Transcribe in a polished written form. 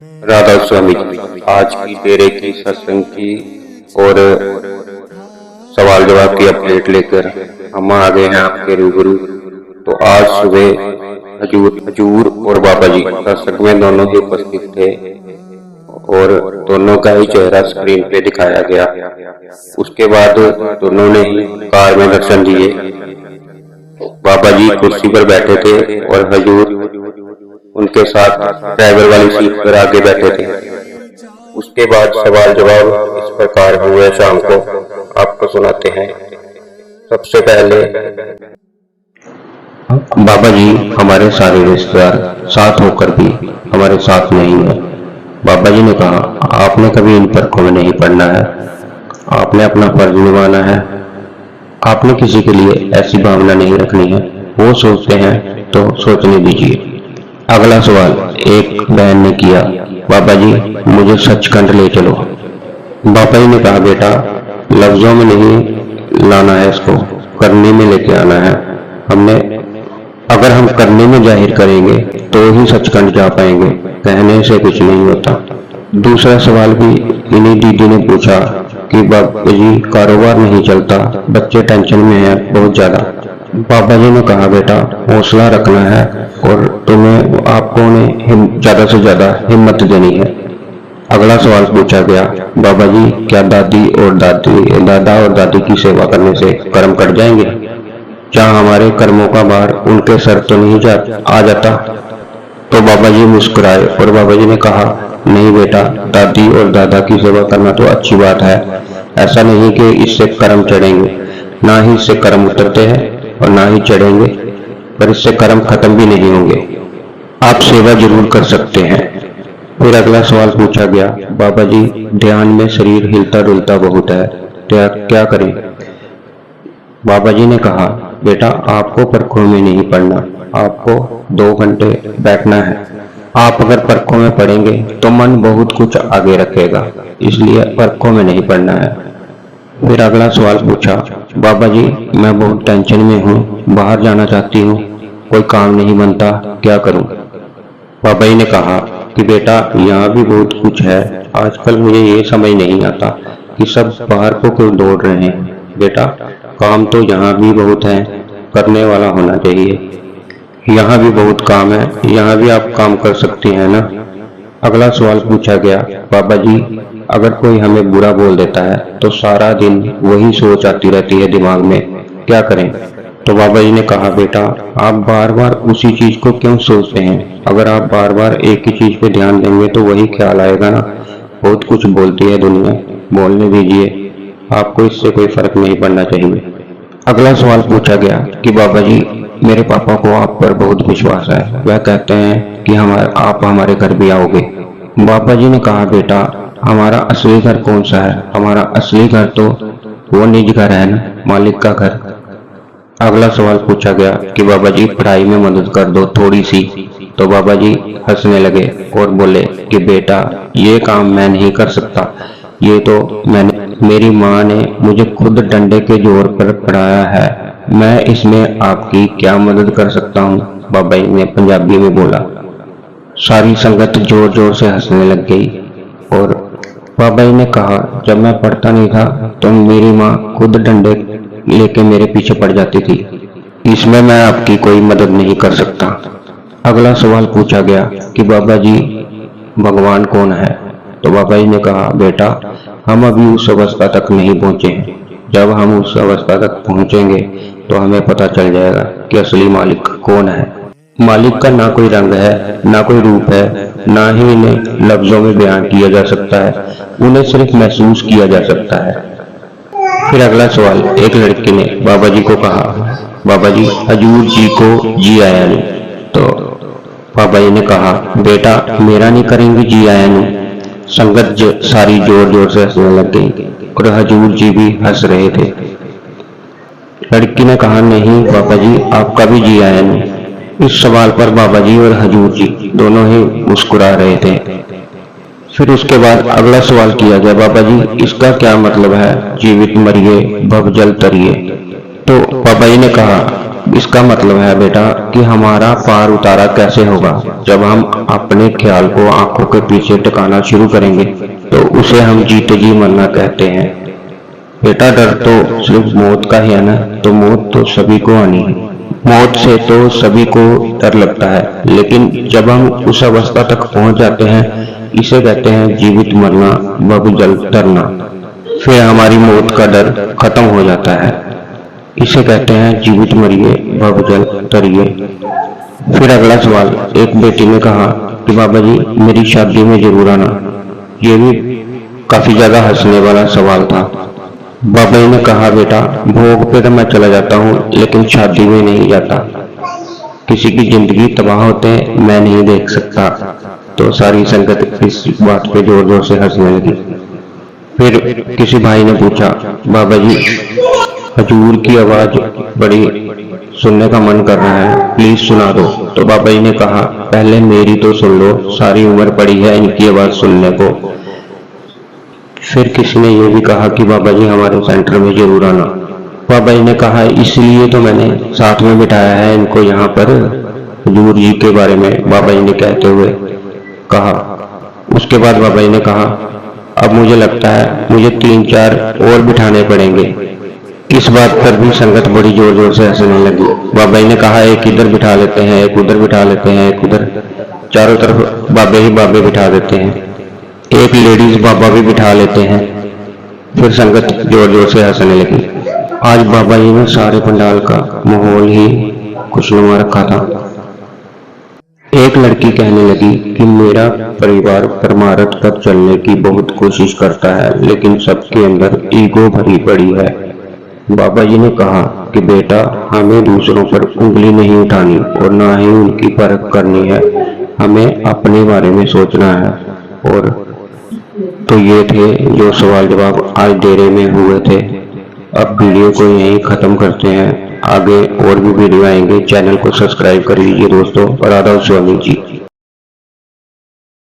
राधा स्वामी जी, आज की डेरे की सत्संग की और सवाल जवाब की अपडेट लेकर हम आ गए हैं आपके रूबरू। तो आज सुबह हजूर और बाबा जी सत्संग में दोनों ही उपस्थित थे और दोनों का ही चेहरा स्क्रीन पे दिखाया गया। उसके बाद दोनों ने ही कार में दर्शन दिए। बाबा जी कुर्सी पर बैठे थे और हजूर उनके साथ ड्राइवर वाली सीट पर आगे बैठे थे। उसके बाद सवाल जवाब इस प्रकार हुए। शाम को आपको सुनाते हैं। सबसे पहले बाबा जी हमारे सारे रिश्तेदार साथ होकर भी हमारे साथ नहीं है। बाबा जी ने कहा, आपने कभी इन परखों में नहीं पड़ना है, आपने अपना फर्ज निभाना है, आपने किसी के लिए ऐसी भावना नहीं रखनी है। वो सोचते हैं तो सोचने दीजिए। अगला सवाल एक बहन ने किया, बाबा जी मुझे सचखंड ले चलो। बाबा जी ने कहा, बेटा लफ्जों में नहीं लाना है, इसको करने में लेके आना है। अगर हम करने में जाहिर करेंगे तो ही सचखंड जा पाएंगे, कहने से कुछ नहीं होता। दूसरा सवाल भी इन्हीं दीदी ने पूछा कि बाबा जी कारोबार नहीं चलता, बच्चे टेंशन में हैं बहुत ज्यादा। बाबा जी ने कहा, बेटा हौसला रखना है और तुम्हें आपको उन्हें ज्यादा से ज्यादा हिम्मत देनी है। अगला सवाल पूछा गया, बाबा जी क्या दादा और दादी की सेवा करने से कर्म कट जाएंगे? क्या हमारे कर्मों का भार उनके सर तो नहीं आ जाता? तो बाबा जी मुस्कुराए और बाबा जी ने कहा, नहीं बेटा, दादी और दादा की सेवा करना तो अच्छी बात है। ऐसा नहीं कि इससे कर्म चढ़ेंगे, ना ही इससे कर्म उतरते हैं और ना ही चढ़ेंगे, पर इससे कर्म खत्म भी नहीं होंगे। आप सेवा जरूर कर सकते हैं। फिर अगला सवाल पूछा गया, बाबा जी ध्यान में शरीर हिलता डुलता बहुत है, क्या करें? बाबा जी ने कहा, बेटा आपको परखों में नहीं पड़ना, आपको 2 घंटे बैठना है। आप अगर परखों में पड़ेंगे तो मन बहुत कुछ आगे रखेगा, इसलिए परखों में नहीं पड़ना है। फिर अगला सवाल पूछा, बाबा जी मैं बहुत टेंशन में हूँ, बाहर जाना चाहती हूँ, कोई काम नहीं बनता, क्या करूँ? बाबा जी ने कहा कि बेटा यहाँ भी बहुत कुछ है, आजकल मुझे ये समझ नहीं आता कि सब बाहर को क्यों दौड़ रहे हैं। बेटा काम तो यहाँ भी बहुत है, करने वाला होना चाहिए। यहाँ भी बहुत काम है, यहाँ भी आप काम कर सकती हैं ना। अगला सवाल पूछा गया, बाबा जी अगर कोई हमें बुरा बोल देता है तो सारा दिन वही सोच आती रहती है दिमाग में, क्या करें? तो बाबा जी ने कहा, बेटा आप बार बार उसी चीज को क्यों सोचते हैं? अगर आप बार बार एक ही चीज पे ध्यान देंगे तो वही ख्याल आएगा ना। बहुत कुछ बोलती है दुनिया, बोलने दीजिए, आपको इससे कोई फर्क नहीं पड़ना चाहिए। अगला सवाल पूछा गया कि बाबा जी मेरे पापा को आप पर बहुत विश्वास है, वह कहते हैं कि आप हमारे घर भी आओगे। बाबा जी ने कहा, बेटा हमारा असली घर कौन सा है? हमारा असली घर तो वो निज घर है ना, मालिक का घर। अगला सवाल पूछा गया कि बाबा जी पढ़ाई में मदद कर दो थोड़ी सी। तो बाबा जी हंसने लगे और बोले कि बेटा ये काम मैं नहीं कर सकता, ये तो मेरी माँ ने मुझे खुद डंडे के जोर पर पढ़ाया है, मैं इसमें आपकी क्या मदद कर सकता हूँ? बाबा जी ने पंजाबी में बोला। सारी संगत जोर जोर से हंसने लग गई और बाबा जी ने कहा, जब मैं पढ़ता नहीं था तो मेरी माँ खुद डंडे लेके मेरे पीछे पड़ जाती थी, इसमें मैं आपकी कोई मदद नहीं कर सकता। अगला सवाल पूछा गया कि बाबा जी भगवान कौन है? तो बाबा जी ने कहा, बेटा हम अभी उस अवस्था तक नहीं पहुंचे हैं, जब हम उस अवस्था तक पहुंचेंगे तो हमें पता चल जाएगा कि असली मालिक कौन है। मालिक का ना कोई रंग है, ना कोई रूप है, ना ही इन्हें लफ्जों में बयान किया जा सकता है, उन्हें सिर्फ महसूस किया जा सकता है। फिर अगला सवाल एक लड़की ने बाबा जी को कहा, बाबा जी हजूर जी को जी आया नहीं। तो बाबा जी ने कहा, बेटा मेरा नहीं करेंगे जी आया नहीं। संगत सारी जोर जोर से हंसने लग गई और हजूर जी भी हंस रहे थे। लड़की ने कहा, नहीं बाबा जी आपका भी जी आया नहीं। इस सवाल पर बाबा जी और हजूर जी दोनों ही मुस्कुरा रहे थे। फिर उसके बाद अगला सवाल किया गया, बाबा जी इसका क्या मतलब है, जीवित मरिए भव जल तरिए? तो बाबा जी ने कहा, इसका मतलब है बेटा कि हमारा पार उतारा कैसे होगा। जब हम अपने ख्याल को आंखों के पीछे टिकाना शुरू करेंगे तो उसे हम जीते जी मरना कहते हैं। बेटा डर तो सिर्फ मौत का ही है ना, तो मौत तो सभी को आनी है। मौत से तो सभी को डर लगता है, लेकिन जब हम उस अवस्था तक पहुंच जाते हैं, इसे कहते हैं जीवित मरना, बबूजल डरना। फिर हमारी मौत का डर खत्म हो जाता है। इसे कहते हैं जीवित मरिए, बबूजल डरिए। फिर अगला सवाल, एक बेटी ने कहा कि बाबा जी मेरी शादी में जरूर आना। ये भी काफी ज्यादा हंसने वाला सवाल था। बाबा जी ने कहा बेटा भोग पे तो मैं चला जाता हूँ, लेकिन शादी में नहीं जाता। किसी की जिंदगी तबाह होते मैं नहीं देख सकता। तो सारी संगत इस बात पे जोर जोर से हंसने लगी। फिर किसी भाई ने पूछा, बाबा जी हजूर की आवाज बड़ी सुनने का मन कर रहा है, प्लीज सुना दो। तो बाबा जी ने कहा पहले मेरी तो सुन लो, सारी उम्र पड़ी है इनकी आवाज सुनने को। फिर किसी ने ये भी कहा कि बाबा जी हमारे सेंटर में जरूर आना। बाबा जी ने कहा इसलिए तो मैंने साथ में बिठाया है इनको यहाँ पर, हजूर जी के बारे में बाबा जी ने कहते हुए कहा। उसके बाद बाबा जी ने कहा अब मुझे लगता है मुझे 3-4 और बिठाने पड़ेंगे। इस बात पर भी संगत बड़ी जोर जोर से हंसने लगी। बाबा जी ने कहा एक इधर बिठा लेते हैं, एक उधर बिठा लेते हैं, एक उधर, चारों तरफ बाबे ही बाबे बिठा देते हैं, एक लेडीज बाबा भी बिठा लेते हैं। फिर संगत जोर जोर से हंसने लगी। आज बाबा जी ने सारे पंडाल का माहौल ही खुशनुमा रखा था। एक लड़की कहने लगी कि मेरा परिवार परमारथ पर चलने की बहुत कोशिश करता है, लेकिन सबके अंदर ईगो भरी पड़ी है। बाबा जी ने कहा कि बेटा हमें दूसरों पर उंगली नहीं उठानी और ना ही उनकी परख करनी है, हमें अपने बारे में सोचना है। और तो ये थे जो सवाल जवाब आज डेरे में हुए थे। अब वीडियो को यहीं ख़त्म करते हैं, आगे और भी वीडियो आएंगे। चैनल को सब्सक्राइब कर लीजिए दोस्तों। और आदाब स्वामी जी।